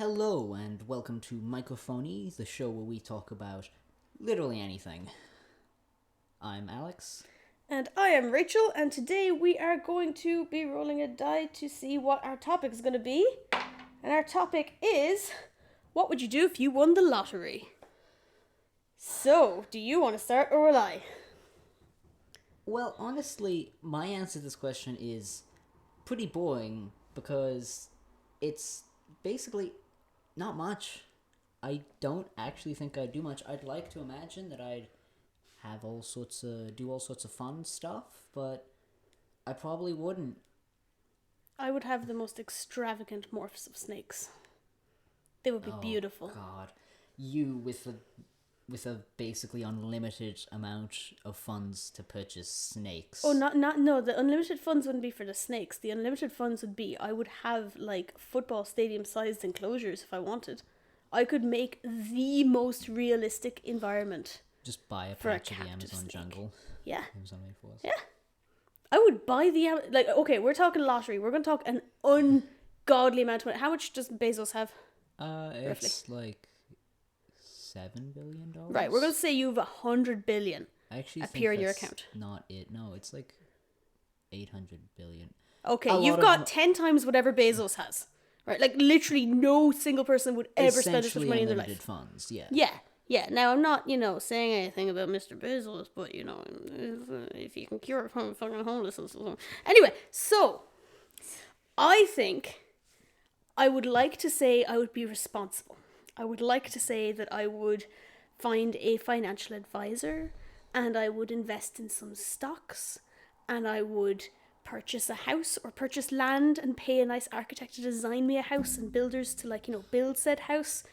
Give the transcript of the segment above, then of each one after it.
Hello and welcome to Microphony, the show where we talk about literally anything. I'm Alex. And I am Rachel, and today we are going to be rolling a die to see what our topic is going to be. And our topic is, what would you do if you won the lottery? So, do you want to start or will I? Well, honestly, my answer to this question is pretty boring because it's basically not much. I don't actually think I'd do much. I'd like to imagine that I'd have do all sorts of fun stuff, but I probably wouldn't. I would have the most extravagant morphs of snakes. They would be beautiful. God, you with a basically unlimited amount of funds to purchase snakes. Oh, no, the unlimited funds wouldn't be for the snakes. The unlimited funds would be, I would have, like, football stadium-sized enclosures if I wanted. I could make the most realistic environment. Just buy a for a patch of the Amazon snake. jungle. Yeah. Amazon rainforest. Yeah. I would buy okay, we're talking lottery. We're going to talk an ungodly amount of money. How much does Bezos have? It's like $7 billion. Right, we're going to say you have 100 billion I actually appear think in your that's account. Not it. No, it's like 800 billion. Okay, you've got 10 times whatever Bezos has. Right, like literally no single person would ever spend this much money in their life. Funds, yeah. Yeah. Now, I'm not, saying anything about Mr. Bezos, but, if you can cure fucking homelessness. Anyway, so, I think I would like to say I would be responsible. I would like to say that I would find a financial advisor, and I would invest in some stocks, and I would purchase a house or purchase land and pay a nice architect to design me a house and builders to, build said house.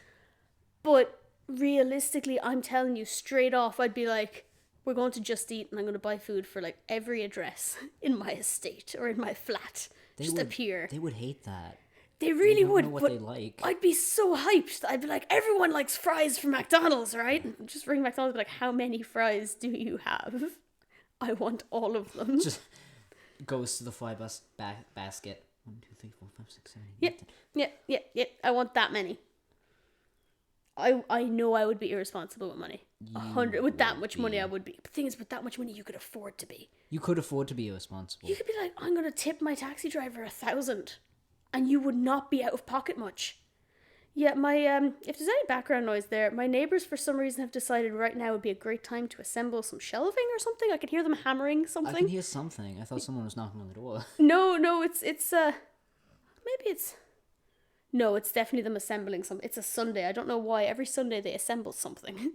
But realistically, I'm telling you straight off, I'd be like, we're going to Just Eat and I'm going to buy food for every address in my estate or in my flat. Appear. They would hate that. They really would. Know what but they like. I'd be so hyped. I'd be like, everyone likes fries from McDonald's, right? And just ring McDonald's and be like, how many fries do you have? I want all of them. Just goes to the fry basket. 1, 2, 3, 4, 5, 6, 7, 8, 10. Yep. I want that many. I know I would be irresponsible with money. 100 with that much money, I would be. But the thing is, with that much money, you could afford to be. You could afford to be irresponsible. You could be like, I'm gonna tip my taxi driver 1,000, and you would not be out of pocket much. Yeah, my if there's any background noise there, my neighbors for some reason have decided right now would be a great time to assemble some shelving or something. I could hear them hammering something. I can hear something. I thought someone was knocking on the door. No, it's maybe it's. No, it's definitely them assembling something. It's a Sunday. I don't know why. Every Sunday they assemble something.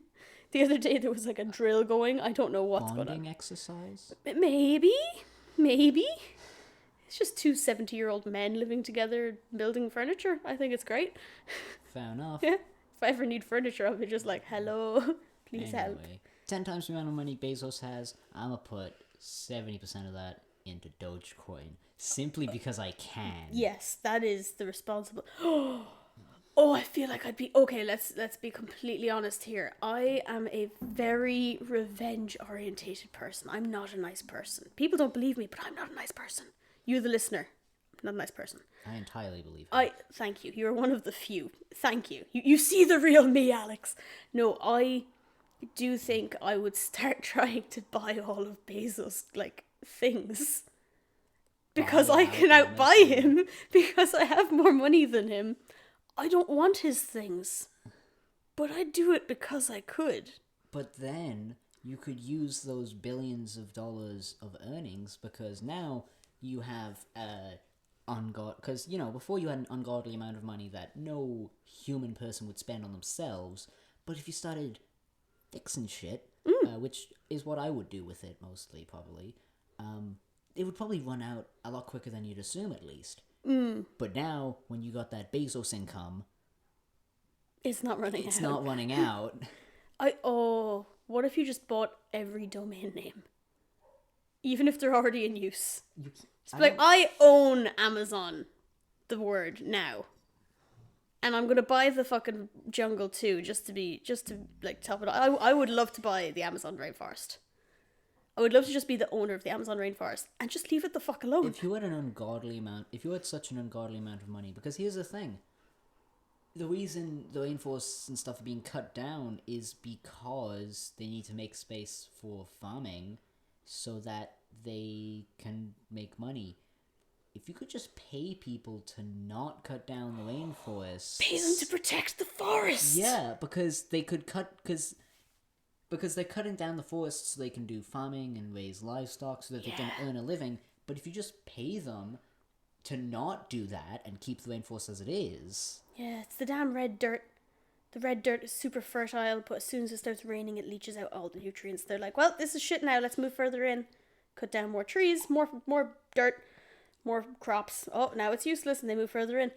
The other day there was a drill going. I don't know what's going on. Bonding exercise? Maybe. It's just two 70-year-old men living together building furniture. I think it's great. Fair enough. Yeah. If I ever need furniture, I'll be just like, hello, please help. 10 times the amount of money Bezos has, I'm going to put 70% of that into Dogecoin. Simply because I can. Yes, that is the responsible. Oh, I feel like I'd be okay. Let's be completely honest here. I am a very revenge orientated person. I'm not a nice person. People don't believe me, but I'm not a nice person. You, the listener, I'm not a nice person. I entirely believe you. Thank you. You're one of the few. Thank you. You see the real me, Alex. No, I do think I would start trying to buy all of Bezos things. Because I can outbuy him, because I have more money than him. I don't want his things, but I'd do it because I could. But then you could use those billions of dollars of earnings because now you have because before you had an ungodly amount of money that no human person would spend on themselves. But if you started fixing shit, which is what I would do with it mostly, probably. It would probably run out a lot quicker than you'd assume, at least. But now, when you got that Bezos income... It's not running out. It's not running out. What if you just bought every domain name? Even if they're already in use. I own Amazon, the word, now. And I'm going to buy the fucking jungle too, just to top it off. I would love to buy the Amazon rainforest. I would love to just be the owner of the Amazon rainforest and just leave it the fuck alone. If you had such an ungodly amount of money, because here's the thing. the reason the rainforests and stuff are being cut down is because they need to make space for farming so that they can make money. If you could just pay people to not cut down the rainforests... Pay them to protect the forest! Yeah, because they could cut... Because they're cutting down the forests so they can do farming and raise livestock so that they can earn a living. But if you just pay them to not do that and keep the rainforest as it is... Yeah, it's the damn red dirt. The red dirt is super fertile, but as soon as it starts raining, it leaches out all the nutrients. They're like, well, this is shit now, let's move further in. Cut down more trees, more dirt, more crops. Oh, now it's useless, and they move further in.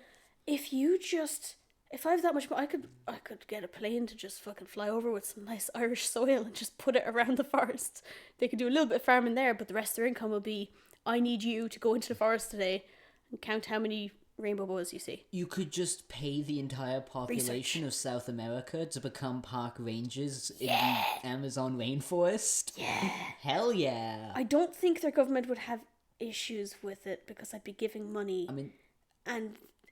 If I have that much money, I could get a plane to just fucking fly over with some nice Irish soil and just put it around the forest. They could do a little bit of farming there, but the rest of their income will be, I need you to go into the forest today and count how many rainbow boas you see. You could just pay the entire population of South America to become park rangers in the Amazon rainforest. Yeah. Hell yeah. I don't think their government would have issues with it because I'd be giving money. I mean...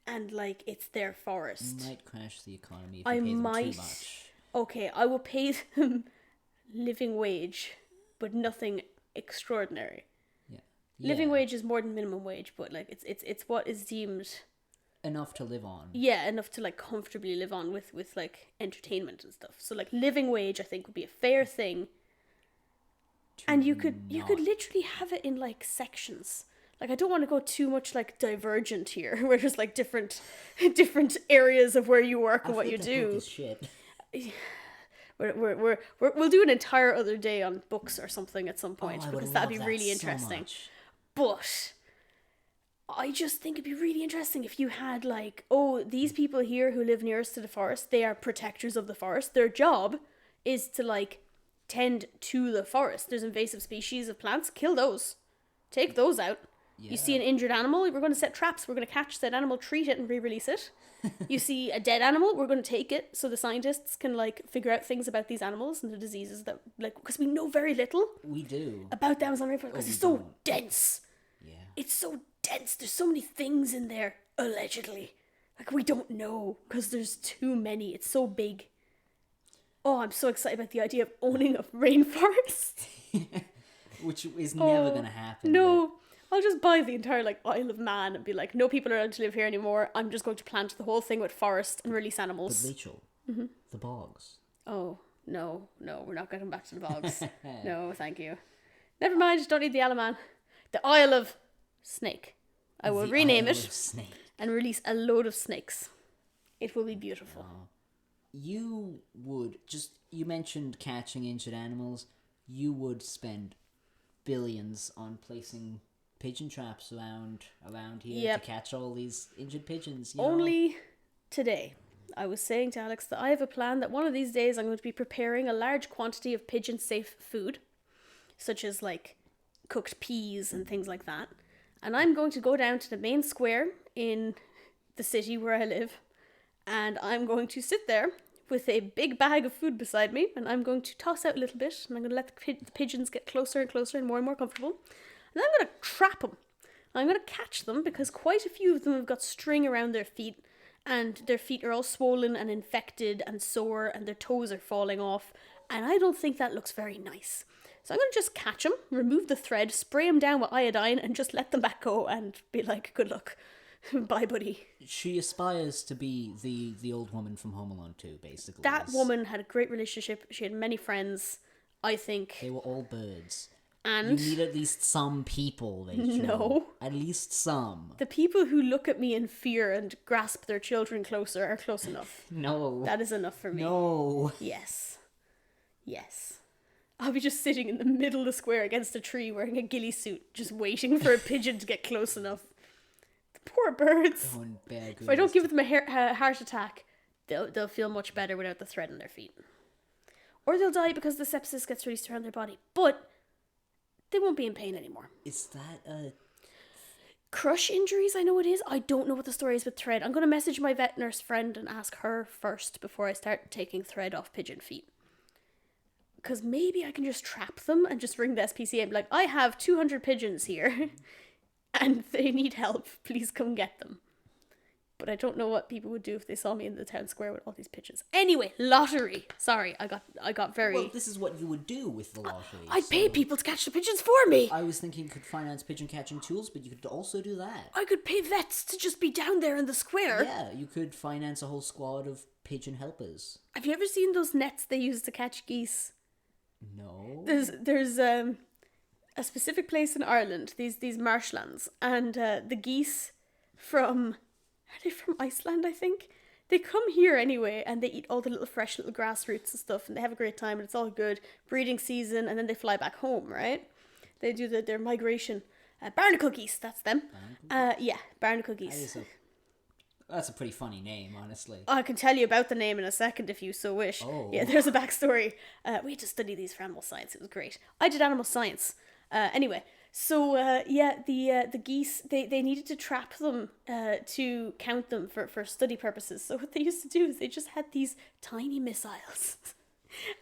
And like, it's their forest. You might crash the economy if you pay them too much. Okay, I will pay them living wage, but nothing extraordinary. Yeah. Living wage is more than minimum wage, but like it's what is deemed enough to live on. Yeah, enough to like comfortably live on with like entertainment and stuff. So like living wage, I think, would be a fair thing. And you could literally have it in like sections. Like, I don't want to go too much like divergent here, where there's like different areas of where you work and what you do. Shit. We'll do an entire other day on books or something at some point, because that'd be really interesting. But I just think it'd be really interesting if you had like, oh, these people here who live nearest to the forest, they are protectors of the forest. Their job is to like tend to the forest. There's invasive species of plants. Kill those. Take those out. Yeah. You see an injured animal, we're going to set traps. We're going to catch that animal, treat it, and re-release it. You see a dead animal, we're going to take it so the scientists can like figure out things about these animals and the diseases that, like, because we know very little. We do. About the Amazon rainforest because it's so dense. Yeah. It's so dense. There's so many things in there, allegedly. Like, we don't know because there's too many. It's so big. Oh, I'm so excited about the idea of owning a rainforest. Which is never going to happen. No. I'll just buy the entire like Isle of Man and be like, no people are allowed to live here anymore. I'm just going to plant the whole thing with forest and release animals. But Rachel, the bogs. Oh, no, we're not getting back to the bogs. No, thank you. Never mind, don't need the Isle of Man. The Isle of Snake. I will rename it and release a load of snakes. It will be beautiful. You mentioned catching injured animals. You would spend billions on placing pigeon traps around here to catch all these injured pigeons. Only today, I was saying to Alex that I have a plan that one of these days I'm going to be preparing a large quantity of pigeon-safe food, such as like cooked peas and things like that. And I'm going to go down to the main square in the city where I live, and I'm going to sit there with a big bag of food beside me, and I'm going to toss out a little bit, and I'm going to let the pigeons get closer and closer and more comfortable. And I'm going to trap them. I'm going to catch them because quite a few of them have got string around their feet, and their feet are all swollen and infected and sore, and their toes are falling off, and I don't think that looks very nice. So I'm going to just catch them, remove the thread, spray them down with iodine, and just let them back go and be like, good luck. Bye, buddy. She aspires to be the old woman from Home Alone 2, basically. That woman had a great relationship. She had many friends, I think. They were all birds. And you need at least some people, Rachel. No. At least some. The people who look at me in fear and grasp their children closer are close enough. No. That is enough for me. No. Yes. I'll be just sitting in the middle of the square against a tree wearing a ghillie suit, just waiting for a pigeon to get close enough. The poor birds. If I don't give them a heart attack, they'll feel much better without the thread in their feet. Or they'll die because the sepsis gets released around their body. But they won't be in pain anymore. Is that a... Crush injuries, I know it is. I don't know what the story is with thread. I'm going to message my vet nurse friend and ask her first before I start taking thread off pigeon feet. Because maybe I can just trap them and just ring the SPCA and be like, I have 200 pigeons here and they need help. Please come get them. But I don't know what people would do if they saw me in the town square with all these pigeons. Anyway, lottery. Sorry, I got very... Well, this is what you would do with the lottery. I'd pay people to catch the pigeons for me. I was thinking you could finance pigeon catching tools, but you could also do that. I could pay vets to just be down there in the square. Yeah, you could finance a whole squad of pigeon helpers. Have you ever seen those nets they use to catch geese? No. There's a specific place in Ireland, these marshlands, and the geese from... Are they from Iceland, I think? They come here anyway, and they eat all the little fresh little grass roots and stuff, and they have a great time, and it's all good. Breeding season, and then they fly back home, right? They do their migration. Barnacle geese, that's them. Yeah, barnacle geese. That's a pretty funny name, honestly. I can tell you about the name in a second if you so wish. Oh. Yeah, there's a backstory. We had to study these for animal science. It was great. I did animal science. Anyway, so the geese, they needed to trap them to count them for study purposes. So what they used to do is they just had these tiny missiles,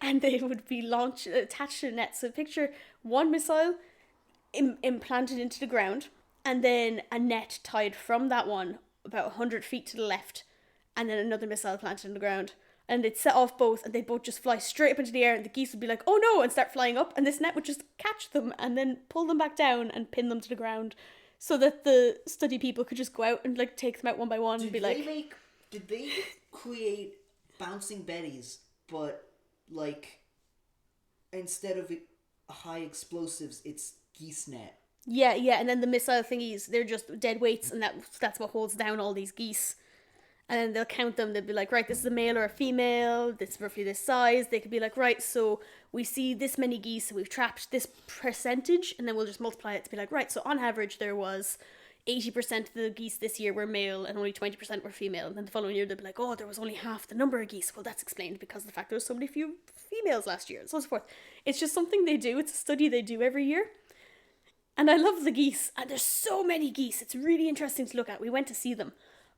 and they would be attached to a net. So picture one missile implanted into the ground, and then a net tied from that one about 100 feet to the left, and then another missile planted in the ground. And they'd set off both, and they'd both just fly straight up into the air, and the geese would be like, oh no, and start flying up, and this net would just catch them, and then pull them back down, and pin them to the ground, so that the study people could just go out and, like, take them out one by one, and be like... Did they create bouncing betties, but, like, instead of high explosives, it's geese net? Yeah, and then the missile thingies, they're just dead weights, and that's what holds down all these geese. And then they'll count them. They'll be like, right, this is a male or a female. This is roughly this size. They could be like, right, so we see this many geese. So we've trapped this percentage. And then we'll just multiply it to be like, right, so on average there was 80% of the geese this year were male and only 20% were female. And then the following year they'll be like, oh, there was only half the number of geese. Well, that's explained because of the fact there was so many few females last year. And so forth. It's just something they do. It's a study they do every year. And I love the geese. And there's so many geese. It's really interesting to look at. We went to see them.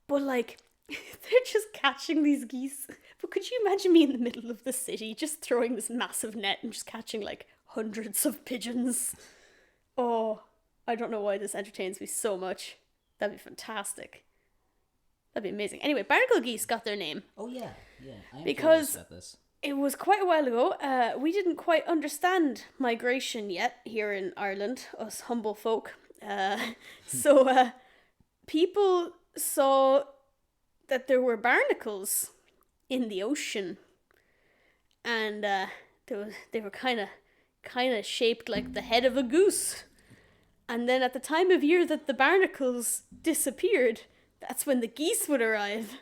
But, like... they're just catching these geese. But could you imagine me in the middle of the city just throwing this massive net and just catching like hundreds of pigeons? Oh, I don't know why this entertains me so much. That'd be fantastic. That'd be amazing. Anyway, barnacle geese got their name. Oh yeah. I am because curious about this. It was quite a while ago. We didn't quite understand migration yet here in Ireland, us humble folk. So people saw that there were barnacles in the ocean, and they were kind of shaped like the head of a goose. And then at the time of year that the barnacles disappeared, that's when the geese would arrive.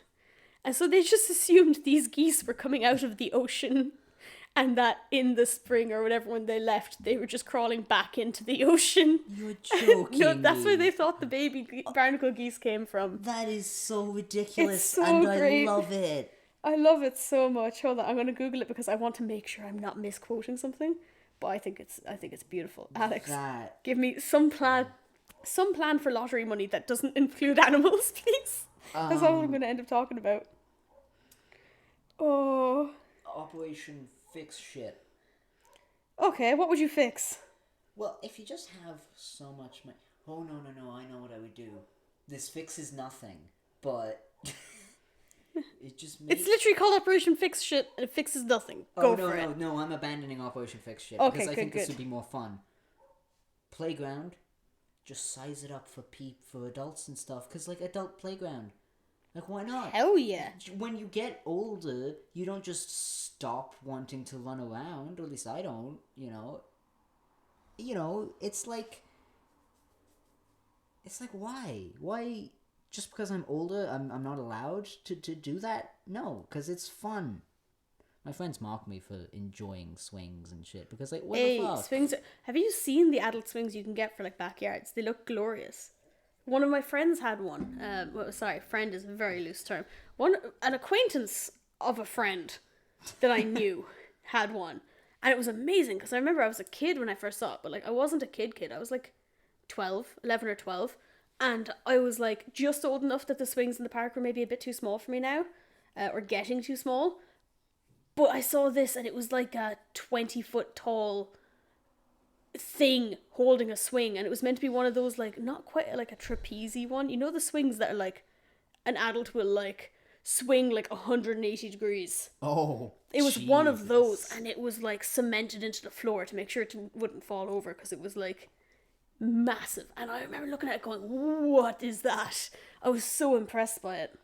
And so they just assumed these geese were coming out of the ocean, and that in the spring or whatever when they left, they were just crawling back into the ocean. You're joking. No, that's where they thought the baby barnacle geese came from. That is so ridiculous, it's so and great. I love it. I love it so much. Hold on, I'm going to Google it because I want to make sure I'm not misquoting something. But I think it's beautiful. Alex, give me some plan for lottery money that doesn't include animals, please. That's all I'm going to end up talking about. Oh. Operation Fix Shit. Okay, what would you fix? Well, if you just have so much money... Oh, no, I know what I would do. This fixes nothing, but... it just makes... It's literally called Operation Fix Shit, and it fixes nothing. Go for it. No, I'm abandoning Operation Fix Shit, okay, because I think this good. would be more fun. Playground, just size it up for adults and stuff, because, like, adult playground. Like, why not? Hell yeah. When you get older, you don't just stop wanting to run around, or at least I don't, you know. It's like, why? Why, just because I'm older, I'm not allowed to do that? No, because it's fun. My friends mock me for enjoying swings and shit, because, like, what the fuck? Swings have you seen the adult swings you can get for, like, backyards? They look glorious. One of my friends had one. Friend is a very loose term. An acquaintance of a friend that I knew had one. And it was amazing, because I remember I was a kid when I first saw it, but, like, I wasn't a kid. I was, like, 11 or 12. And I was, like, just old enough that the swings in the park were maybe a bit too small for me now, or getting too small. But I saw this, and it was, like, a 20-foot tall thing holding a swing, and it was meant to be one of those, like, not quite like a trapeze one, you know, the swings that are like an adult will like swing like 180 degrees. Oh, It was one of those, Jesus. and it was like cemented into the floor to make sure it wouldn't fall over because it was like massive. And I remember looking at it going, what is that? I was so impressed by it.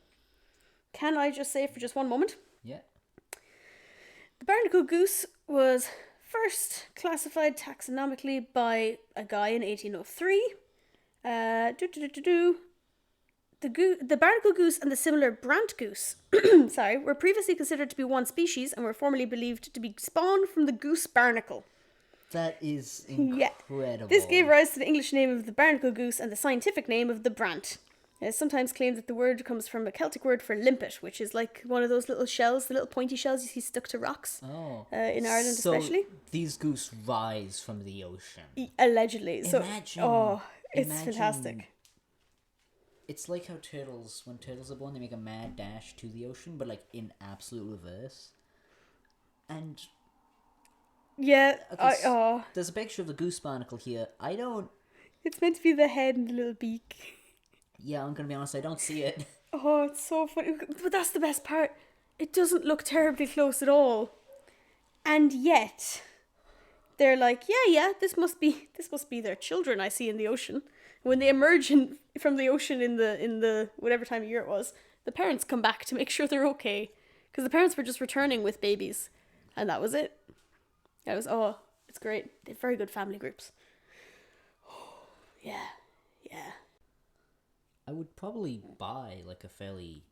Can I just say for just one moment? Yeah. The barnacle goose was first classified taxonomically by a guy in 1803. The barnacle goose and the similar brant goose were previously considered to be one species and were formerly believed to be spawned from the goose barnacle. That is Yeah. incredible. This gave rise to the English name of the barnacle goose and the scientific name of the brant. It is sometimes claimed that the word comes from a Celtic word for limpet, which is like one of those little shells, the little pointy shells you see stuck to rocks. Oh. In Ireland So especially. these goose rise from the ocean. Allegedly. So, Imagine- it's imagine- fantastic. It's like how turtles, when turtles are born, they make a mad dash to the ocean, but like in absolute reverse. And Yeah, okay, there's a picture of the goose barnacle here. it's meant to be the head and the little beak. Yeah, I'm gonna be honest, I don't see it. Oh, it's so funny. But that's the best part. It doesn't look terribly close at all. And yet, they're like, yeah, this must be their children I see in the ocean. When they emerge from the ocean in the whatever time of year it was, the parents come back to make sure they're okay. Because the parents were just returning with babies. And that was it. It's great. They're very good family groups. Yeah. I would probably buy like a fairly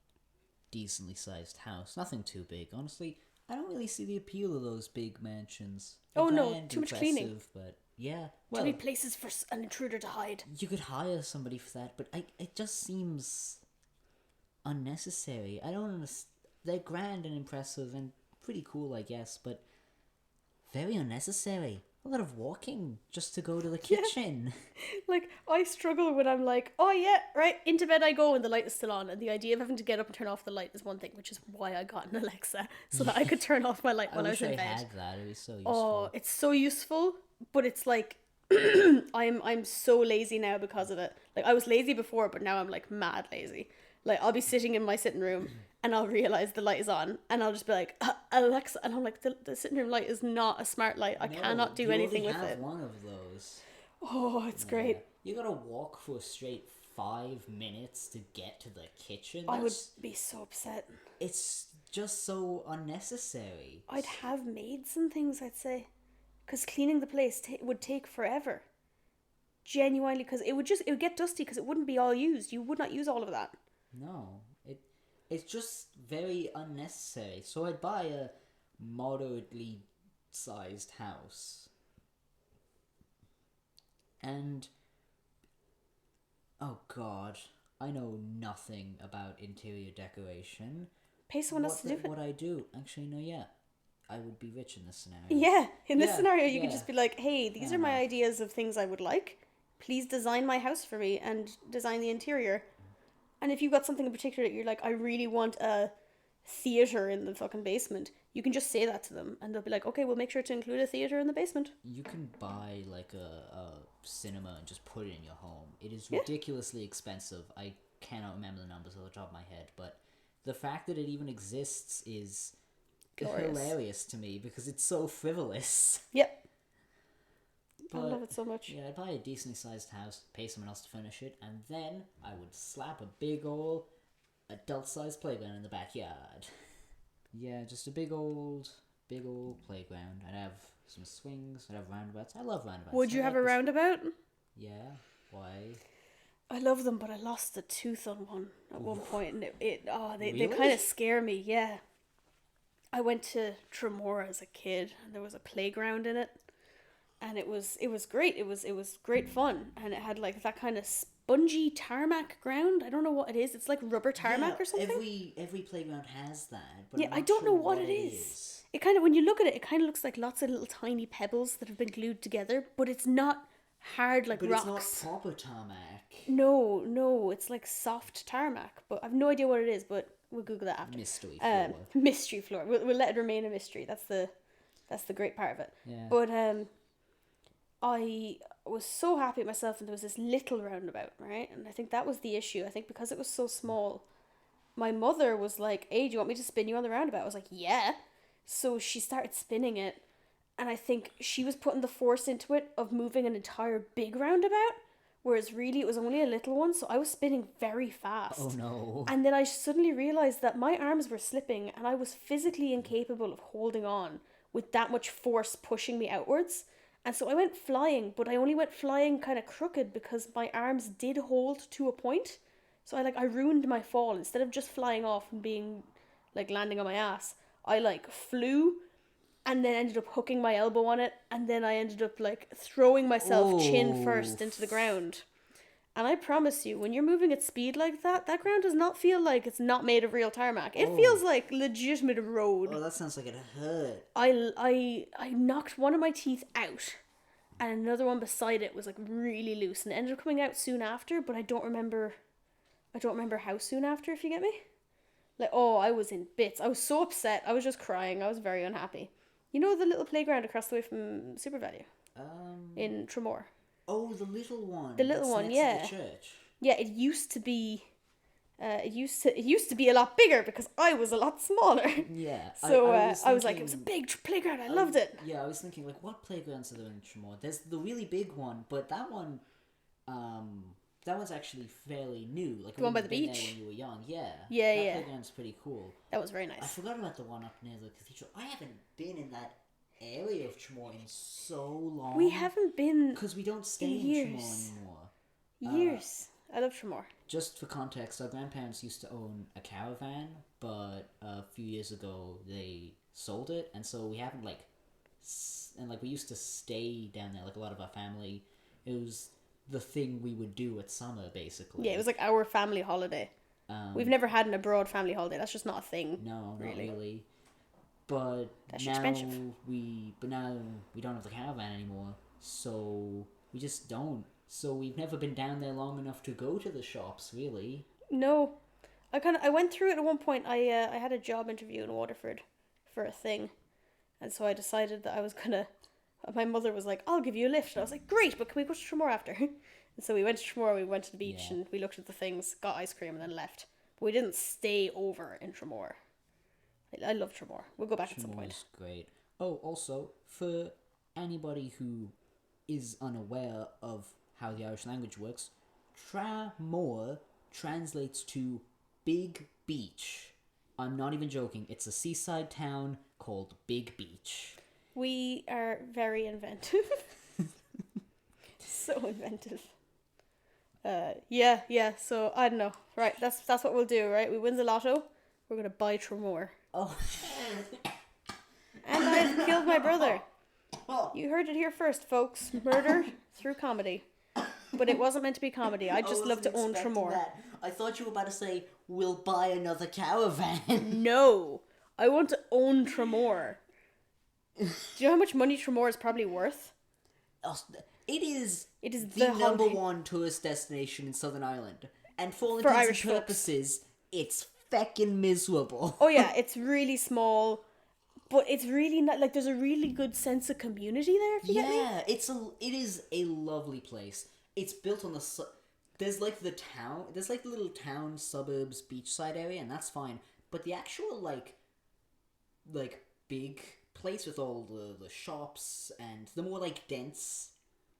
decently sized house. Nothing too big, honestly. I don't really see the appeal of those big mansions. They're Oh, no, grand, too much cleaning. impressive, but yeah. Too Well, many places for an intruder to hide. you could hire somebody for that, but it just seems unnecessary. I don't understand. They're grand and impressive and pretty cool, I guess, but very unnecessary. A lot of walking just to go to the kitchen. Like, I struggle when I'm like, oh yeah, right, into bed I go and the light is still on. And the idea of having to get up and turn off the light is one thing, which is why I got an Alexa, so that I could turn off my light while I was in I bed. had that. It was so useful. Oh, it's so useful, but it's like, I'm so lazy now because of it. Like, I was lazy before, but now I'm like mad lazy. Like, I'll be sitting in my sitting room and I'll realize the light is on and I'll just be like, Alexa, and I'm like, the sitting room light is not a smart light. I cannot do anything with it. You have one of those. Oh, it's great. You gotta walk for a straight 5 minutes to get to the kitchen. I would be so upset. It's just so unnecessary. I'd have maids and things, I'd say. Because cleaning the place would take forever. Genuinely, because it would get dusty because it wouldn't be all used. You would not use all of that. No, it's just very unnecessary. So I'd buy a moderately sized house. And oh god, I know nothing about interior decoration. Pay someone else to do it. What I do, actually, no, yeah, I would be rich in this scenario. Yeah, in this Yeah, scenario, you yeah. could just be like, hey, these are my ideas of things I would like. Please design my house for me and design the interior. And if you've got something in particular that you're like, I really want a theater in the fucking basement, you can just say that to them and they'll be like, okay, we'll make sure to include a theater in the basement. You can buy like a cinema and just put it in your home. It is ridiculously expensive. I cannot remember the numbers off the top of my head, but the fact that it even exists is Glorious. hilarious to me because it's so frivolous. Yep. I But, love it so much. Yeah, I'd buy a decently sized house, pay someone else to furnish it, and then I would slap a big old adult-sized playground in the backyard. Yeah, just a big old playground. I'd have some swings, I'd have roundabouts. I love roundabouts. Would you I have like a roundabout? Yeah, why? I love them, but I lost a tooth on one at one point, and they Really? kind of scare me. Yeah, I went to Tremor as a kid, and there was a playground in it, and it was great. It was great fun, and it had like that kind of spongy tarmac ground. I don't know what it is. It's like rubber tarmac or something. Every playground has that, but Yeah, I'm I not don't sure know what it is. It kind of, when you look at it, it kind of looks like lots of little tiny pebbles that have been glued together, but it's not hard like But rocks. it's not proper tarmac. No, it's like soft tarmac, but I've no idea what it is. But we'll Google that after. Mystery floor. Mystery floor. We'll let it remain a mystery. That's the great part of it. Yeah. But I was so happy with myself, and there was this little roundabout, right? And I think that was the issue. I think because it was so small, my mother was like, "Hey, do you want me to spin you on the roundabout?" I was like, "Yeah." So she started spinning it, and I think she was putting the force into it of moving an entire big roundabout, whereas really it was only a little one, so I was spinning very fast. Oh no. And then I suddenly realized that my arms were slipping and I was physically incapable of holding on with that much force pushing me outwards. And so I went flying, but I only went flying kind of crooked because my arms did hold to a point. So I ruined my fall. Instead of just flying off and being like landing on my ass, I like flew and then ended up hooking my elbow on it, and then I ended up like throwing myself chin first into the ground. And I promise you, when you're moving at speed like that, that ground does not feel like it's not made of real tarmac. It feels like legitimate road. Oh, that sounds like it hurt. I knocked one of my teeth out, and another one beside it was like really loose, and it ended up coming out soon after. But I don't remember how soon after. If you get me, like, oh, I was in bits. I was so upset. I was just crying. I was very unhappy. You know the little playground across the way from Super Value in Tremor. Oh, the little one. The little that's one, next yeah. To the church. Yeah, it used to be. It used to be a lot bigger because I was a lot smaller. Yeah. So I was like, it was a big playground. I loved it. Yeah, I was thinking like, what playgrounds are there in Tremor? There's the really big one, but that one's actually fairly new. Like The one by the been there beach? when you were young. Yeah. Yeah, that yeah. playground's pretty cool. That was very I nice. forgot about the one up near the cathedral. I haven't been in that area of Tremor in so long. We haven't been because we don't stay in years. Tremor anymore. Years. I love Tremor. Just for context, our grandparents used to own a caravan, but a few years ago they sold it, and so we haven't we used to stay down there. Like a lot of our family, it was the thing we would do at summer, basically. Yeah, it was like our family holiday. We've never had an abroad family holiday. That's just not a thing. No, not really. really. But That's now expensive. we don't have the caravan anymore, so we just don't. So we've never been down there long enough to go to the shops, really. No, I went through it at one point. I had a job interview in Waterford for a thing, and so I decided that I was gonna. My mother was like, "I'll give you a lift," and I was like, "Great, but can we go to Tremor after?" And so we went to Tremor. We went to the beach and we looked at the things, got ice cream, and then left. But we didn't stay over in Tremor. I love Tremor. We'll go back at some point. Tremor's great. Oh, also for anybody who is unaware of how the Irish language works, Tramore translates to Big Beach. I'm not even joking. It's a seaside town called Big Beach. We are very inventive. So inventive. Yeah. So I don't know. Right, that's what we'll do. Right, we win the lotto. We're gonna buy Tremor. Oh. And I've killed my brother. You heard it here first, folks. Murder through comedy. But it wasn't meant to be comedy. I just love to own Tremor. That. I thought you were about to say, we'll buy another caravan. No, I want to own Tremor. Do you know how much money Tremor is probably worth? It is the number holiday- one tourist destination in Southern Ireland. And for all For intents Irish and purposes, it's feckin' miserable. Oh yeah, it's really small, but it's really not like there's a really good sense of community there. If you get me. Yeah, it is a lovely place. It's built on there's like the little town suburbs beachside area, and that's fine. But the actual like big place with all the shops and the more like dense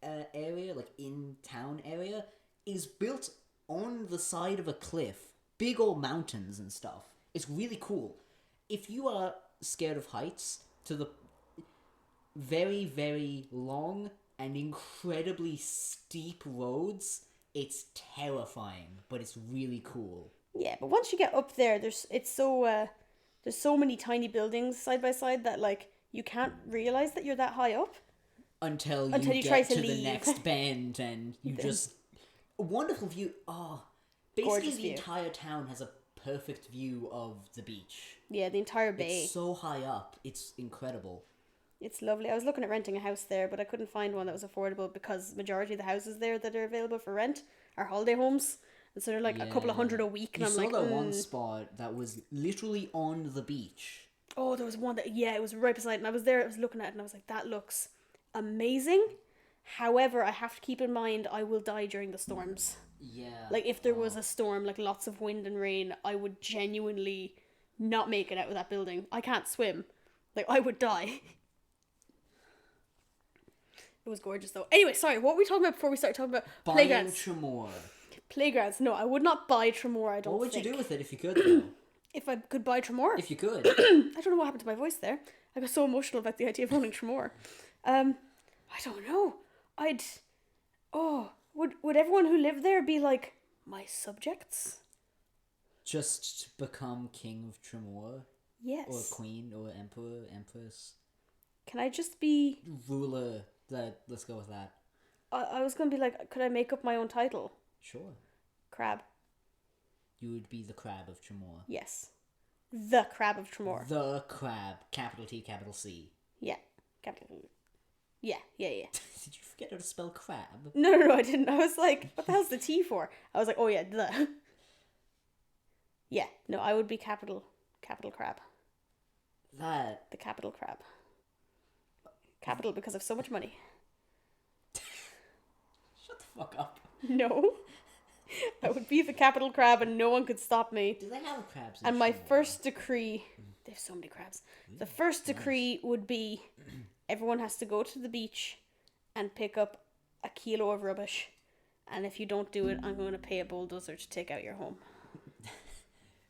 area, like in town area, is built on the side of a cliff, big old mountains and stuff. It's really cool. If you are scared of heights, to the very, very long and incredibly steep roads, it's terrifying, but it's really cool. Yeah, but once you get up there, there's so many tiny buildings side by side that like you can't realize that you're that high up Until you get try to the leave. next bend and you just... A wonderful view. Oh, basically Gorgeous the view. entire town has a perfect view of the beach. Yeah, the entire bay. It's so high up. It's incredible. It's lovely. I was looking at renting a house there, but I couldn't find one that was affordable because majority of the houses there that are available for rent are holiday homes. And so they're like a couple of $100 a week. And You I'm saw like, that one spot that was literally on the beach. oh, there was one that, yeah, it was right beside. And I was there, I was looking at it and I was like, that looks amazing. However, I have to keep in mind I will die during the storms. Yeah. Like, if there was a storm, like lots of wind and rain, I would genuinely not make it out of that building. I can't swim. Like, I would die. It was gorgeous, though. Anyway, sorry, what were we talking about before we started talking about Buying playgrounds? Tremor. Playgrounds. No, I would not buy Tremor, I don't What would think. you do with it if you could, though? If I could buy Tremor? If you could. I don't know what happened to my voice there. I got so emotional about the idea of owning Tremor. I don't know. Would everyone who lived there be like my subjects? Just to become king of Tremor? Yes. Or queen, or emperor, empress? Can I just be... Ruler. Let's go with that. I was going to be like, could I make up my own title? Sure. Crab. You would be the crab of Tremor. Yes. The crab of Tremor. The crab. Capital T, capital C. Yeah. Capital. Yeah. Did you forget how to spell crab? No, I didn't. I was like, what the hell's the T for? I was like, oh yeah, the. Yeah, no, I would be capital crab. That. The capital crab. Capital because I have so much money. Shut the fuck up. No. I would be the capital crab and no one could stop me. Do they have crabs? And my first decree... They have so many crabs. The first decree would be everyone has to go to the beach and pick up a kilo of rubbish. And if you don't do it, I'm going to pay a bulldozer to take out your home.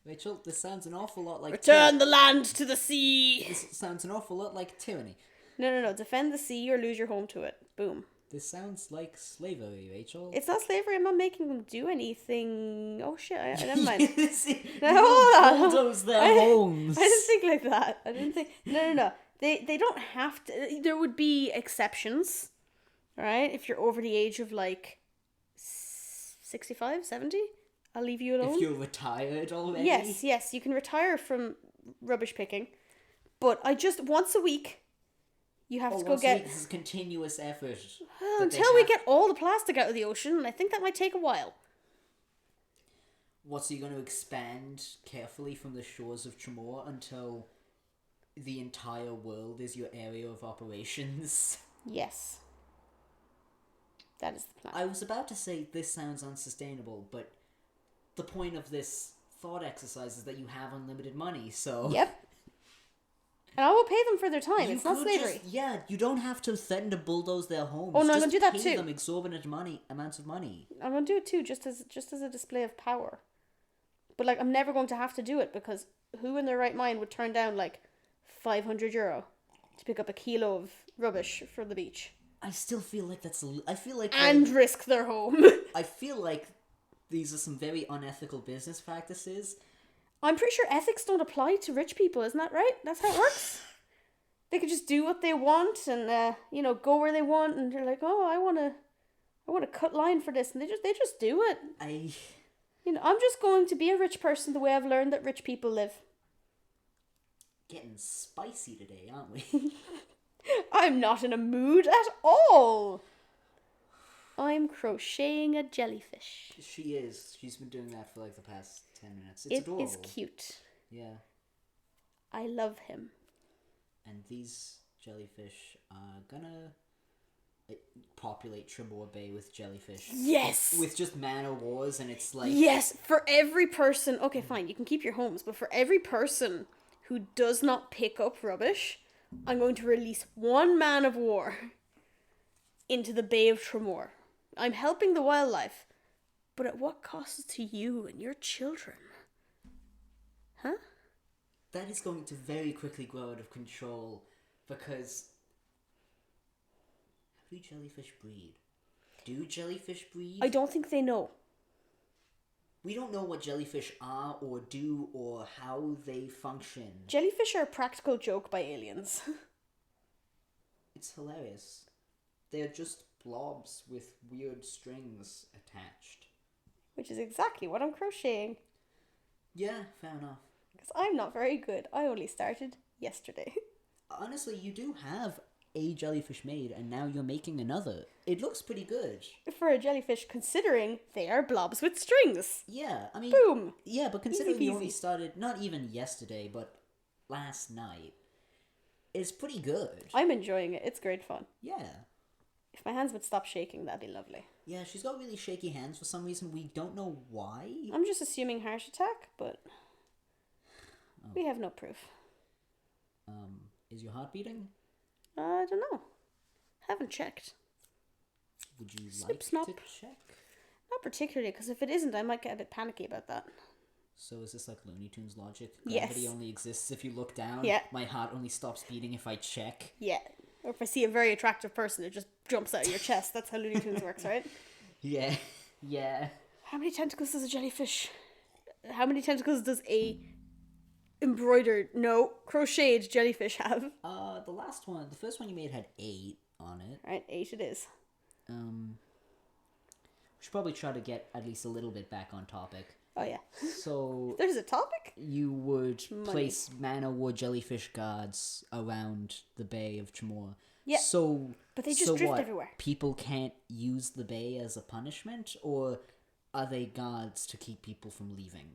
Rachel, this sounds an awful lot like... Return the land to the sea! This sounds an awful lot like tyranny. No. Defend the sea or lose your home to it. Boom. This sounds like slavery, Rachel. It's not slavery. I'm not making them do anything. Oh shit! Never mind. No, hold on. bulldoze their homes. I didn't think like that. I didn't think. No. They don't have to. There would be exceptions, right? If you're over the age of like 65, 70, I'll leave you alone. If you're retired already. Yes, you can retire from rubbish picking, but I just once a week. You have to go get... This is continuous effort. Until we get all the plastic out of the ocean, and I think that might take a while. What's he going to expand carefully from the shores of Tremor until the entire world is your area of operations? Yes. That is the plan. I was about to say this sounds unsustainable, but the point of this thought exercise is that you have unlimited money, so... Yep. And I will pay them for their time. It's not slavery. You don't have to threaten to bulldoze their homes. Oh no, I'm just gonna do that pay too. them exorbitant amounts of money. I'm gonna do it too, just as a display of power. But like, I'm never going to have to do it because who in their right mind would turn down like €500 to pick up a kilo of rubbish from the beach? I still feel like that's. I feel like and risk their home. I feel like these are some very unethical business practices. I'm pretty sure ethics don't apply to rich people, isn't that right? That's how it works. They could just do what they want and go where they want, and they're like, oh, I want to cut line for this, and they just do it. I'm just going to be a rich person the way I've learned that rich people live. Getting spicy today, aren't we? I'm not in a mood at all. I'm crocheting a jellyfish. She is. She's been doing that for like the past 10 minutes. It's adorable. It is cute. Yeah. I love him. And these jellyfish are gonna populate Tremor Bay with jellyfish. Yes! With just man-o'-wars, and it's like... Yes! For every person... Okay, fine, you can keep your homes, but for every person who does not pick up rubbish, I'm going to release one man-of-war into the Bay of Tremor. I'm helping the wildlife, but at what cost to you and your children? Huh? That is going to very quickly grow out of control, because... How do jellyfish breed? Do jellyfish breed? I don't think they know. We don't know what jellyfish are, or do, or how they function. Jellyfish are a practical joke by aliens. It's hilarious. They're just blobs with weird strings attached. Which is exactly what I'm crocheting. Yeah, fair enough. Because I'm not very good. I only started yesterday. Honestly, you do have a jellyfish made, and now you're making another. It looks pretty good. For a jellyfish, considering they are blobs with strings. Yeah, I mean... Boom! Yeah, but considering you Easy only peasy. started, not even yesterday, but last night, it's pretty good. I'm enjoying it. It's great fun. Yeah. If my hands would stop shaking, that'd be lovely. Yeah, she's got really shaky hands for some reason. We don't know why. I'm just assuming heart attack, but we have no proof. Is your heart beating? I don't know. Haven't checked. Would you Snip, like snap. to check? Not particularly, because if it isn't, I might get a bit panicky about that. So is this like Looney Tunes logic? Yes. Gravity only exists if you look down. Yeah. My heart only stops beating if I check. Yeah. Or if I see a very attractive person, it just jumps out of your chest. That's how Looney Tunes works, right? Yeah. Yeah. How many tentacles does a jellyfish? How many tentacles does a crocheted jellyfish have? The last one, the first one you made had 8 on it. Right, 8 it is. We should probably try to get at least a little bit back on topic. Oh yeah. So There's a topic? you would Money. place man-o'-war jellyfish guards around the Bay of Chamor. Yeah. So, But they just drift what? everywhere. People can't use the bay as a punishment, or are they guards to keep people from leaving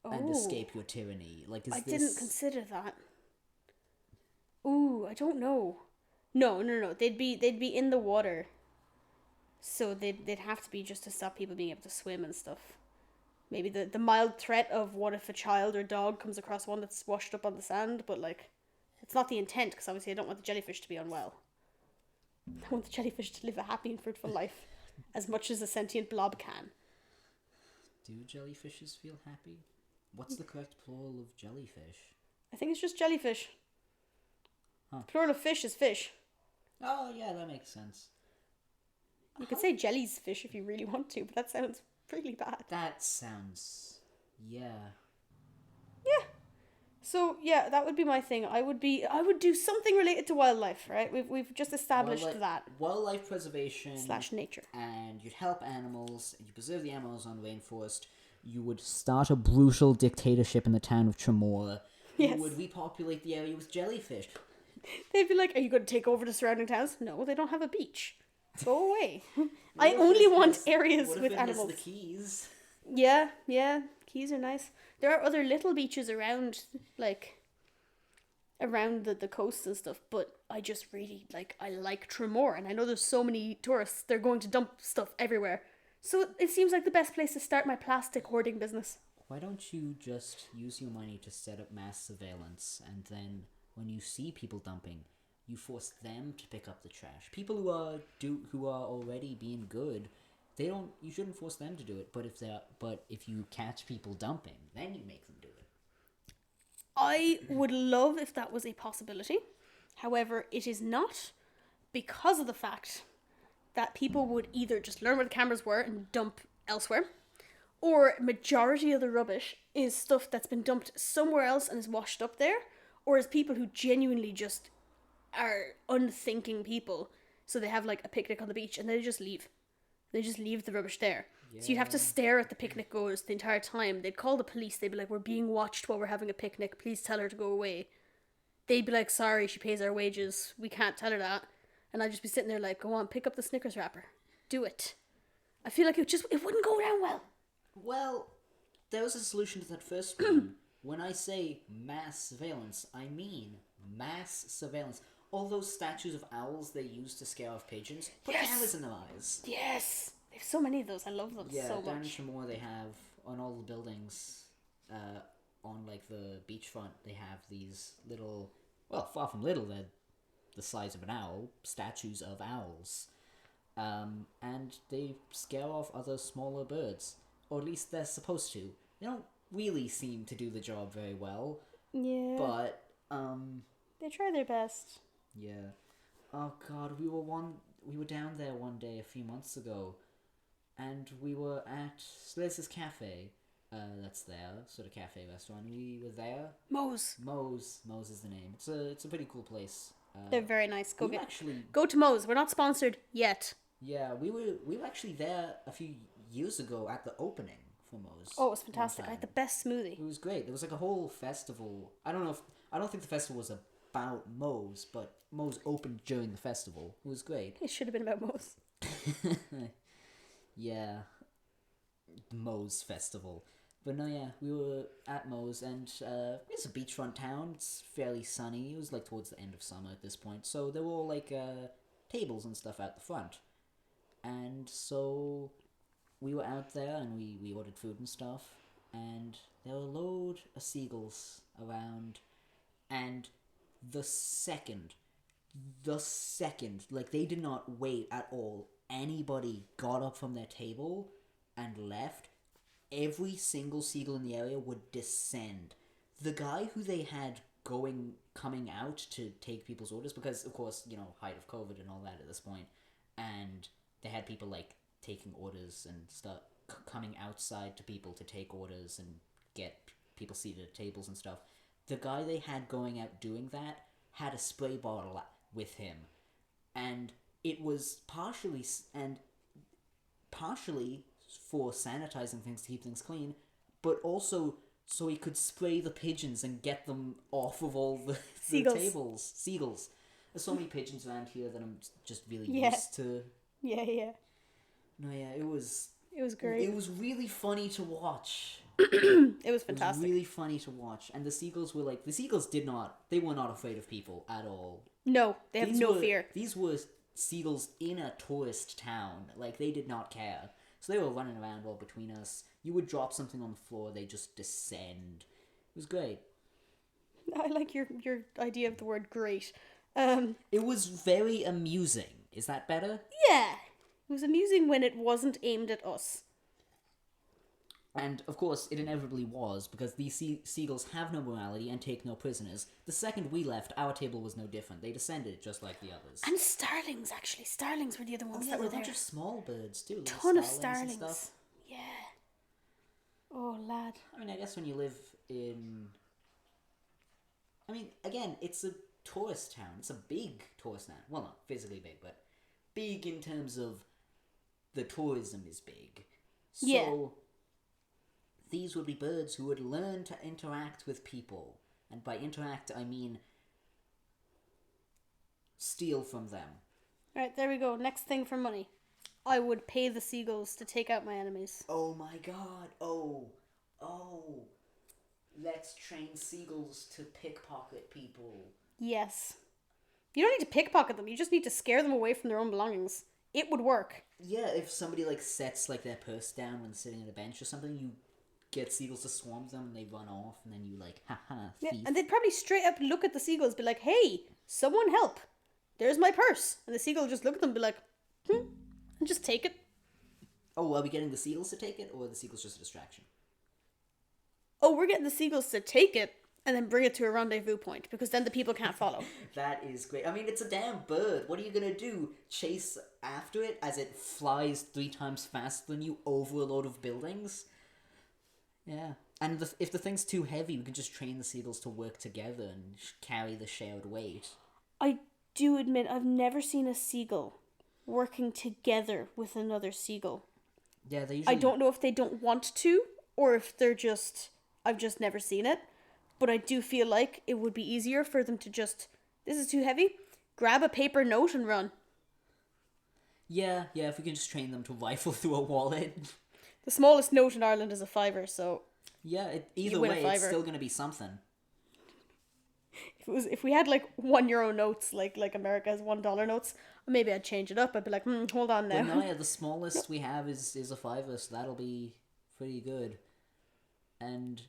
and escape your tyranny? Like, I didn't consider that. Ooh, I don't know. No. They'd be in the water. So they'd have to be just to stop people being able to swim and stuff. Maybe the mild threat of what if a child or dog comes across one that's washed up on the sand, but like, it's not the intent, because obviously I don't want the jellyfish to be unwell. I want the jellyfish to live a happy and fruitful life, as much as a sentient blob can. Do jellyfishes feel happy? What's the correct plural of jellyfish? I think it's just jellyfish. Huh. Plural of fish is fish. Oh, yeah, that makes sense. You could say jelly's fish if you really want to, but that sounds really bad. That sounds... yeah. Yeah. So yeah, that would be my thing. I would do something related to wildlife, right? We've just established that. Wildlife preservation / nature. And you'd help animals, and you preserve the Amazon rainforest. You would start a brutal dictatorship in the town of Chamor. Yes. You would repopulate the area with jellyfish. They'd be like, "Are you going to take over the surrounding towns?" No, they don't have a beach. Go away. I only want areas with animals. The keys. Yeah, keys are nice. There are other little beaches around, like, around the coast and stuff, but I just really, I like Tremor, and I know there's so many tourists, they're going to dump stuff everywhere. So it seems like the best place to start my plastic hoarding business. Why don't you just use your money to set up mass surveillance, and then when you see people dumping, you force them to pick up the trash. People who are already being good, you shouldn't force them to do it. But if you catch people dumping, then you make them do it. I would love if that was a possibility. However, it is not, because of the fact that people would either just learn where the cameras were and dump elsewhere, or majority of the rubbish is stuff that's been dumped somewhere else and is washed up there, or is people who genuinely just are unthinking people, so they have like a picnic on the beach and they just leave. They just leave the rubbish there. Yeah. So you'd have to stare at the picnic goers the entire time. They'd call the police. They'd be like, "We're being watched while we're having a picnic. Please tell her to go away." They'd be like, "Sorry, she pays our wages. We can't tell her that." And I'd just be sitting there like, "Go on, pick up the Snickers wrapper. Do it." I feel like it wouldn't go down well. Well, there was a solution to that first one. When I say mass surveillance, I mean mass surveillance. All those statues of owls they use to scare off pigeons, put cameras in their eyes. Yes! They have so many of those. I love them so much. Yeah, down in Chamor they have, on all the buildings, on like the beachfront, they have these little, well, far from little, they're the size of an owl, statues of owls. And they scare off other smaller birds. Or at least they're supposed to. They don't really seem to do the job very well. Yeah. But, they try their best. Yeah. Oh god, we were down there one day a few months ago, and we were at there's this cafe that's there, sort of cafe restaurant. We were there. Moe's is the name. It's a pretty cool place. They're very nice. Go to Moe's. We're not sponsored yet. Yeah, we were actually there a few years ago at the opening for Moe's. Oh, it was fantastic. I had the best smoothie. It was great. There was like a whole festival. I don't think the festival was about Moe's, but Moe's opened during the festival. It was great. It should have been about Moe's. Yeah. Moe's festival. But no, yeah, we were at Moe's, and it's a beachfront town. It's fairly sunny. It was like towards the end of summer at this point. So there were all like tables and stuff out the front. And so we were out there and we ordered food and stuff, and there were a load of seagulls around, and the second, like, they did not wait at all. Anybody got up from their table and left, every single seagull in the area would descend. The guy who they had coming out to take people's orders, because of course, height of COVID and all that at this point, and they had people like taking orders and stuff, coming outside to people to take orders and get people seated at tables and stuff. The guy they had going out doing that had a spray bottle with him, and it was partially for sanitizing things to keep things clean, but also so he could spray the pigeons and get them off of all the tables. Seagulls. There's so many pigeons around here that I'm just really used to. Yeah. No, yeah, it was great. It was really funny to watch. It was fantastic. It was really funny to watch. And the seagulls were they were not afraid of people at all. No, they have no fear. These were seagulls in a tourist town. Like, they did not care. So they were running around all between us. You would drop something on the floor, they just descend. It was great. I like your idea of the word great. It was very amusing. Is that better? Yeah. It was amusing when it wasn't aimed at us. And, of course, it inevitably was, because these seagulls have no morality and take no prisoners. The second we left, our table was no different. They descended just like the others. And starlings, actually. Starlings were the other ones that were there. A bunch of small birds, too. Ton of starlings. And stuff. Yeah. Oh, lad. I mean, I guess when you live in... I mean, again, it's a tourist town. It's a big tourist town. Well, not physically big, but big in terms of the tourism is big. So... Yeah. These would be birds who would learn to interact with people. And by interact, I mean steal from them. Alright, there we go. Next thing for money. I would pay the seagulls to take out my enemies. Oh my god. Oh. Let's train seagulls to pickpocket people. Yes. You don't need to pickpocket them. You just need to scare them away from their own belongings. It would work. Yeah, if somebody sets their purse down when sitting at a bench or something, you get seagulls to swarm them and they run off, and then you haha, thief. Yeah, and they'd probably straight up look at the seagulls, be like, hey, someone help. There's my purse. And the seagull would just look at them and be like, and just take it. Oh, are we getting the seagulls to take it, or are the seagulls just a distraction? Oh, we're getting the seagulls to take it and then bring it to a rendezvous point, because then the people can't follow. That is great. I mean, it's a damn bird. What are you gonna do? Chase after it as it flies 3 times faster than you over a load of buildings? Yeah. And if the thing's too heavy, we can just train the seagulls to work together and carry the shared weight. I do admit I've never seen a seagull working together with another seagull. Yeah, they usually... I don't know if they don't want to, or if they're just... I've just never seen it. But I do feel like it would be easier for them to just... This is too heavy. Grab a paper note and run. Yeah, if we can just train them to rifle through a wallet. The smallest note in Ireland is a $5, so... Yeah, either way, it's still going to be something. If we had €1 notes, like America has $1 notes, maybe I'd change it up. I'd be like, hold on now. But no, yeah, the smallest we have is a $5, so that'll be pretty good. And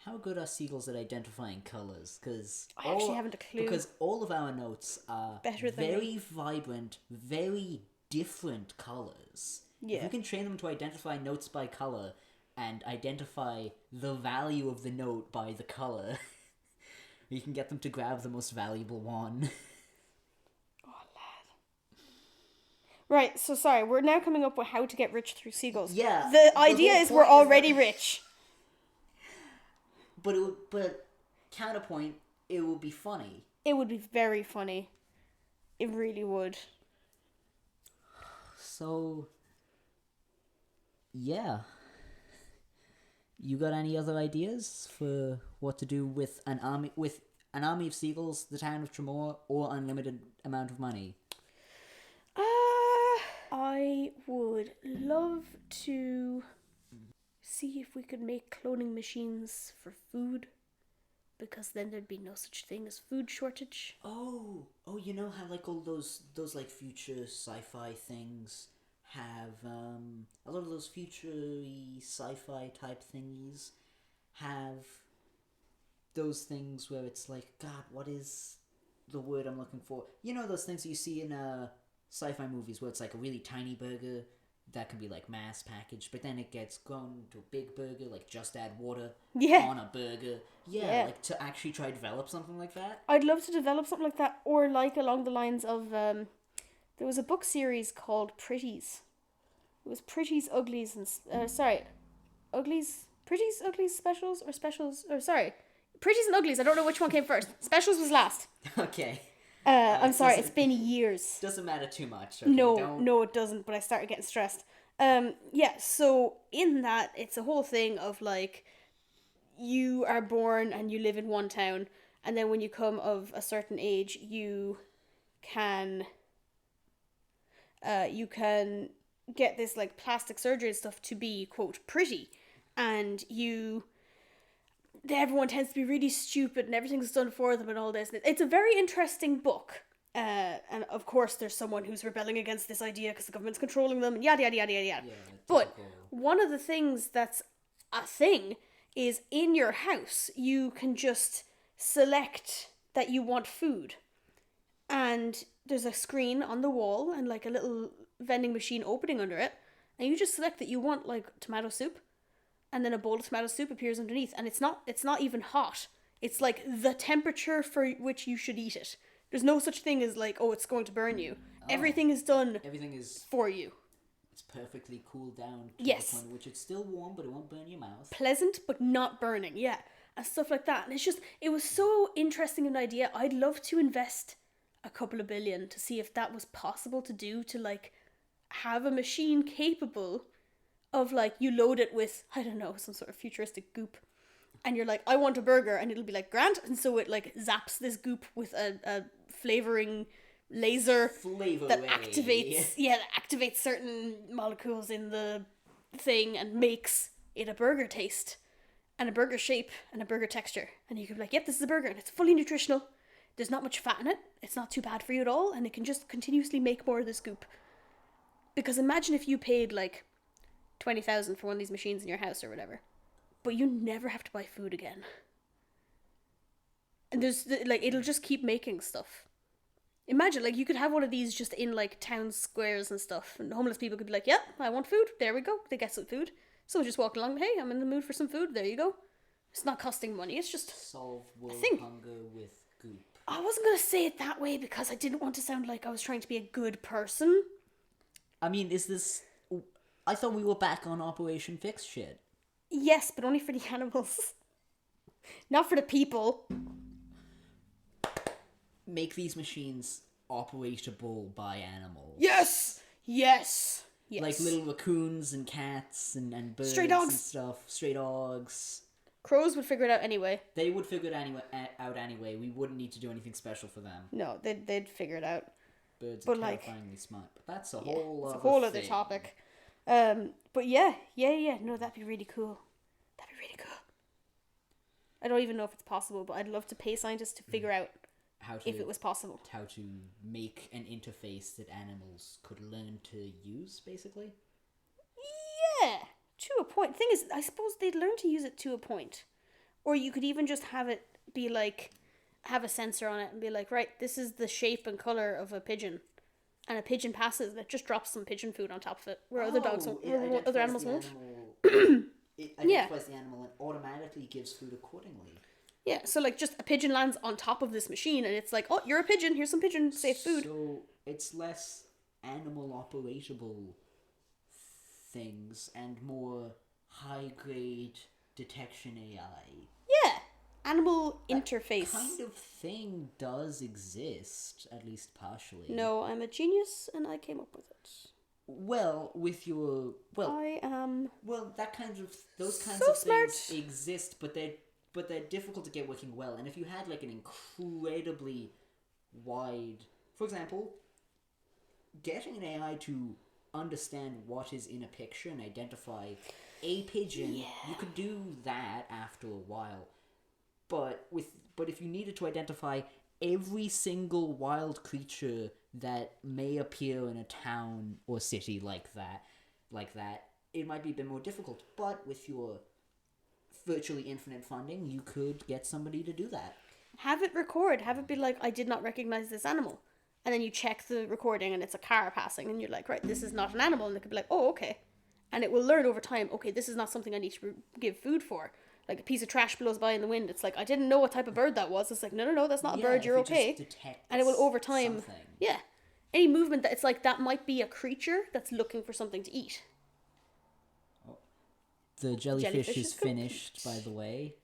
how good are seagulls at identifying colours? Because I actually haven't a clue. Because all of our notes are better than very vibrant, very different colours. Yeah. If we can train them to identify notes by colour and identify the value of the note by the colour, we can get them to grab the most valuable one. Oh, lad. Right, so sorry, we're now coming up with how to get rich through seagulls. Yeah. The idea is we're already rich. But counterpoint, it would be funny. It would be very funny. It really would. So... yeah. You got any other ideas for what to do with an army of seagulls, the town of Tremor, or unlimited amount of money? I would love to see if we could make cloning machines for food, because then there'd be no such thing as food shortage. Oh, you know how like all those like future sci-fi things have a lot of those future-y sci-fi type thingies have those things where it's like, God, what is the word I'm looking for? You know those things that you see in sci-fi movies where it's like a really tiny burger that can be like mass packaged, but then it gets grown to a big burger, like just add water Yeah. on a burger. Yeah. Like to actually try to develop something like that. I'd love to develop something like that, or like along the lines of there was a book series called Pretties. It was Pretties, Uglies, and Uglies, Pretties, Uglies, Specials, or Specials, or sorry, Pretties and Uglies. I don't know which one came first. Specials was last. Okay. I'm sorry, it's been years. Doesn't matter too much. Okay, No, it doesn't. But I started getting stressed. Yeah. So in that, it's a whole thing of like, you are born and you live in one town, and then when you come of a certain age, you can get this like plastic surgery and stuff to be quote pretty, and everyone tends to be really stupid and everything's done for them and all this. It's a very interesting book. And of course there's someone who's rebelling against this idea because the government's controlling them and yada yada yada yada yada. Yeah, but one of the things that's a thing is in your house you can just select that you want food, and there's a screen on the wall and like a little vending machine opening under it, and you just select that you want like tomato soup, and then a bowl of tomato soup appears underneath, and it's not even hot. It's like the temperature for which you should eat it. There's no such thing as like, oh, it's going to burn you. Everything is done for you. It's perfectly cooled down to Yes. the point in which it's still warm, but it won't burn your mouth. Pleasant, but not burning, yeah. And stuff like that. And it was so interesting an idea. I'd love to invest a couple of billion to see if that was possible to do, to like have a machine capable of like, you load it with, I don't know, some sort of futuristic goop, and you're like, I want a burger, and it'll be like, Grant, and so it like zaps this goop with a flavoring laser that activates certain molecules in the thing and makes it a burger taste and a burger shape and a burger texture, and you can be like, yep, this is a burger and it's fully nutritional, there's not much fat in it, it's not too bad for you at all, and it can just continuously make more of this goop. Because imagine if you paid like 20,000 for one of these machines in your house or whatever, but you never have to buy food again, and there's like, it'll just keep making stuff. Imagine like you could have one of these just in like town squares and stuff, and homeless people could be like, yep, I want food, there we go, they get some food. Someone just walk along, hey, I'm in the mood for some food, there you go. It's not costing money, it's just solve world hunger with goop. I wasn't going to say it that way because I didn't want to sound like I was trying to be a good person. I mean, I thought we were back on Operation Fix shit. Yes, but only for the animals. Not for the people. Make these machines operatable by animals. Yes! Like little raccoons and cats and birds stray dogs and stuff. Stray dogs. Crows would figure it out anyway. They would figure it out anyway. We wouldn't need to do anything special for them. No, they'd figure it out. Birds are terrifyingly smart. But that's a whole other topic. But yeah. No, that'd be really cool. I don't even know if it's possible, but I'd love to pay scientists to figure out if it was possible. How to make an interface that animals could learn to use, basically? Yeah, to a point. Thing is, I suppose they'd learn to use it to a point. Or you could even just have it be like, have a sensor on it and be like, right, this is the shape and colour of a pigeon. And a pigeon passes and it just drops some pigeon food on top of it. Where other dogs won't, other animals won't. It identifies the animal and automatically gives food accordingly. Yeah, so like just a pigeon lands on top of this machine and it's like, oh, you're a pigeon, here's some pigeon safe food. So it's less animal operatable things and more high grade detection AI. Yeah, animal interface. That kind of thing does exist, at least partially. No, I'm a genius and I came up with it. Well, with your I am. Well, those kinds so of smart. things exist, but they're difficult to get working well. And if you had like an incredibly wide, for example, getting an AI to understand what is in a picture and identify a pigeon, you could do that after a while. But if you needed to identify every single wild creature that may appear in a town or city like that, it might be a bit more difficult. But with your virtually infinite funding, you could get somebody to do that. Have it record. Have it be like, I did not recognize this animal. And then you check the recording and it's a car passing and you're like, right, this is not an animal. And it could be like, oh, okay. And it will learn over time, okay, this is not something I need to give food for. Like a piece of trash blows by in the wind. It's like, I didn't know what type of bird that was. It's like, no, that's not a bird. You're okay. And it will over time. Something. Yeah. Any movement that it's like, that might be a creature that's looking for something to eat. The jellyfish is finished, by the way.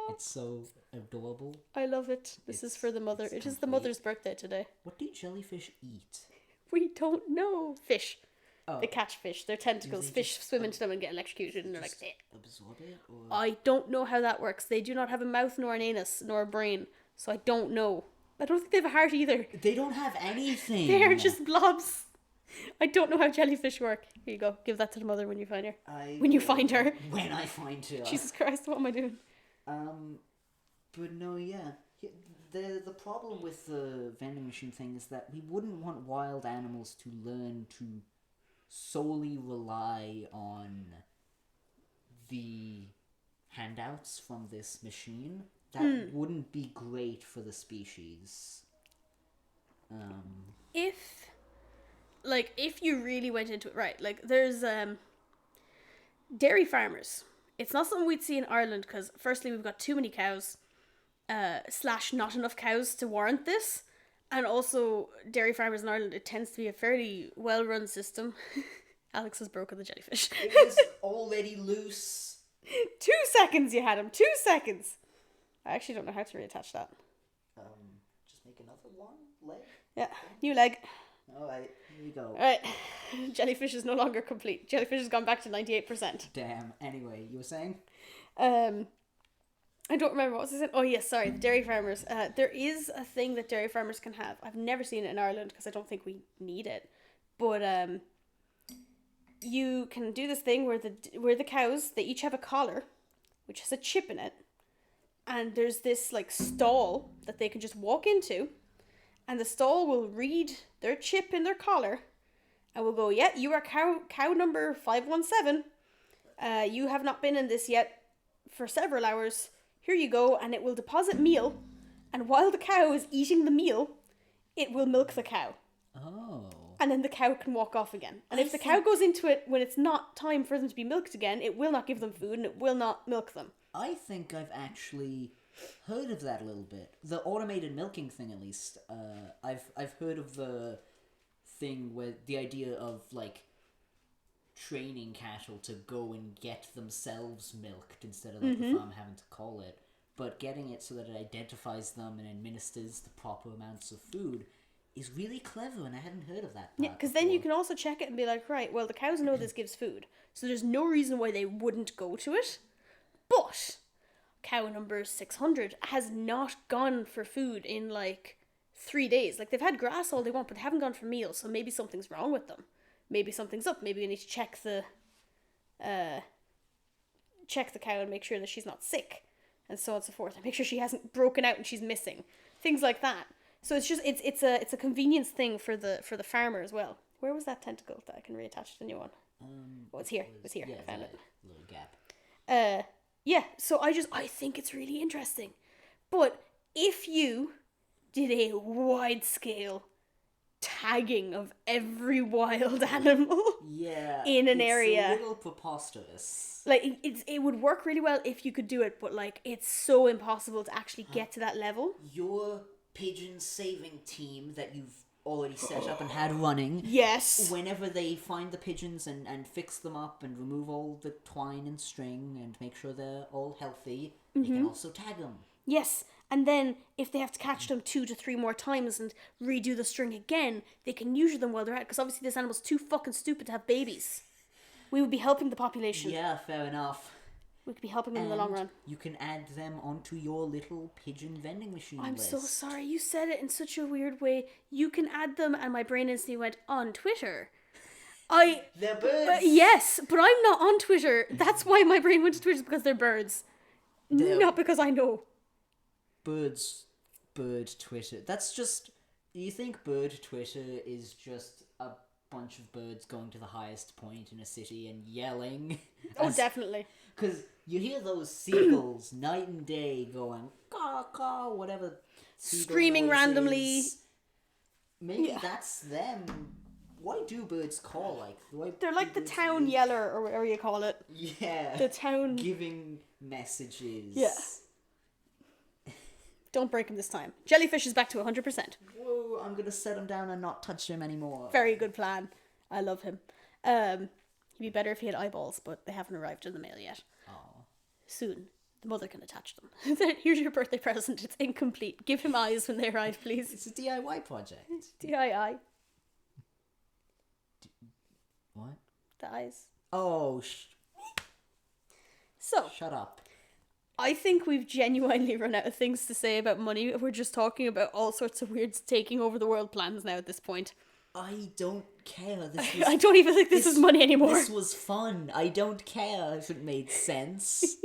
It's so adorable. I love it. This is for the mother. It is the mother's birthday today. What do jellyfish eat? We don't know. Fish. Oh. They catch fish. Their tentacles. Fish swim into them and get electrocuted, and they're like, eh. Absorb it? Or... I don't know how that works. They do not have a mouth, nor an anus, nor a brain. So I don't know. I don't think they have a heart either. They don't have anything. They are just blobs. I don't know how jellyfish work. Here you go. Give that to the mother when you find her. When you find her. When I find her. Jesus Christ, what am I doing? But no, yeah. The problem with the vending machine thing is that we wouldn't want wild animals to learn to solely rely on the handouts from this machine. That wouldn't be great for the species. If you really went into it, right, like there's dairy farmers. It's not something we'd see in Ireland because firstly we've got too many cows, / not enough cows to warrant this. And also, dairy farmers in Ireland, it tends to be a fairly well-run system. Alex has broken the jellyfish. It was already loose. 2 seconds you had him. 2 seconds. I actually don't know how to reattach that. Just make another one leg. Yeah, new leg. Alright, here you go. Alright, jellyfish is no longer complete. Jellyfish has gone back to 98%. Damn. Anyway, you were saying? I don't remember what was I saying. Oh yes, sorry, the dairy farmers. There is a thing that dairy farmers can have. I've never seen it in Ireland because I don't think we need it. But you can do this thing where the cows, they each have a collar, which has a chip in it, and there's this like stall that they can just walk into, and the stall will read their chip in their collar, and will go, yeah, you are cow number 517. You have not been in this yet for several hours. Here you go, and it will deposit meal, and while the cow is eating the meal, it will milk the cow. Oh. And then the cow can walk off again. And if the cow goes into it when it's not time for them to be milked again, it will not give them food and it will not milk them. I think I've actually heard of that a little bit. The automated milking thing, at least. I've heard of the thing where the idea of like training cattle to go and get themselves milked instead of like the farm having to call it, but getting it so that it identifies them and administers the proper amounts of food is really clever, and I hadn't heard of that. Yeah, because then you can also check it and be like, right, well, the cows know this gives food, so there's no reason why they wouldn't go to it. But cow number 600 has not gone for food in like 3 days. Like, they've had grass all they want, but they haven't gone for meals, so maybe something's wrong with them. Maybe something's up. Maybe we need to check the cow and make sure that she's not sick, and so on and so forth, and make sure she hasn't broken out and she's missing. Things like that. So it's just it's a convenience thing for the farmer as well. Where was that tentacle that I can reattach to the new one? Oh, it's here. It was here. Yeah, I found it. Little gap. Yeah. So I think it's really interesting. But if you did a wide scale tagging of every wild animal, in an area, it's a little preposterous. Like it would work really well if you could do it, but like it's so impossible to actually get to that level. Your pigeon saving team that you've already set up and had running. Yes. Whenever they find the pigeons and fix them up and remove all the twine and string and make sure they're all healthy, they can also tag them. Yes. And then if they have to catch them 2 to 3 more times and redo the string again, they can neuter them while they're at it. Because obviously this animal's too fucking stupid to have babies. We would be helping the population. Yeah, fair enough. We could be helping them in the long run. You can add them onto your little pigeon vending machine I'm list. so sorry. You said it in such a weird way. You can add them, and my brain instantly went, on Twitter. They're birds. Yes, but I'm not on Twitter. That's why my brain went to Twitter, because they're birds. Not because I know. Bird Twitter. That's just... You think bird Twitter is just a bunch of birds going to the highest point in a city and yelling? Oh, definitely. Because you hear those seagulls night and day going, caw, caw, whatever. Screaming randomly. Maybe that's them. Why do birds call like? They're like the town yeller, or whatever you call it. Yeah. The town... Giving messages. Yeah. Don't break him this time. Jellyfish is back to 100%. Whoa, I'm going to set him down and not touch him anymore. Very good plan. I love him. He'd be better if he had eyeballs, but they haven't arrived in the mail yet. Oh. Soon. The mother can attach them. Here's your birthday present. It's incomplete. Give him eyes when they arrive, please. It's a DIY project. DIY. What? The eyes. Oh, So. Shut up. I think we've genuinely run out of things to say about money. We're just talking about all sorts of weird taking over the world plans now at this point. I don't care. I don't even think this is money anymore. This was fun. I don't care if it made sense.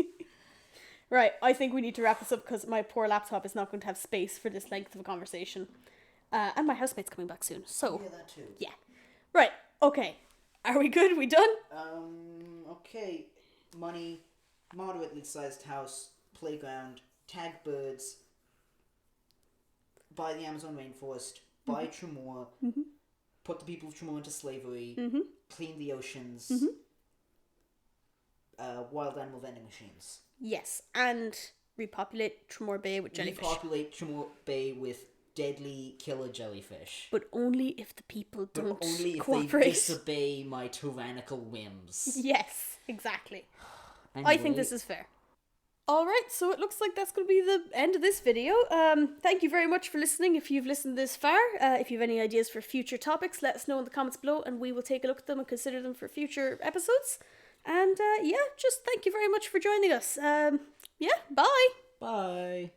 Right, I think we need to wrap this up because my poor laptop is not going to have space for this length of a conversation. And my housemate's coming back soon, so... Yeah, that too. Yeah. Right, okay. Are we good? We done? Okay. Money, moderately sized house, playground, tag birds, buy the Amazon rainforest, buy Tremor, put the people of Tremor into slavery, clean the oceans, wild animal vending machines. Yes, and repopulate Tremor Bay with jellyfish. Repopulate Tremor Bay with deadly killer jellyfish. But only if the people don't only if cooperate. they disobey my tyrannical whims. Yes, exactly. Anyway, I think this is fair. Alright, so it looks like that's going to be the end of this video. Thank you very much for listening if you've listened this far. If you have any ideas for future topics, let us know in the comments below and we will take a look at them and consider them for future episodes. And yeah, just thank you very much for joining us. Yeah, bye! Bye!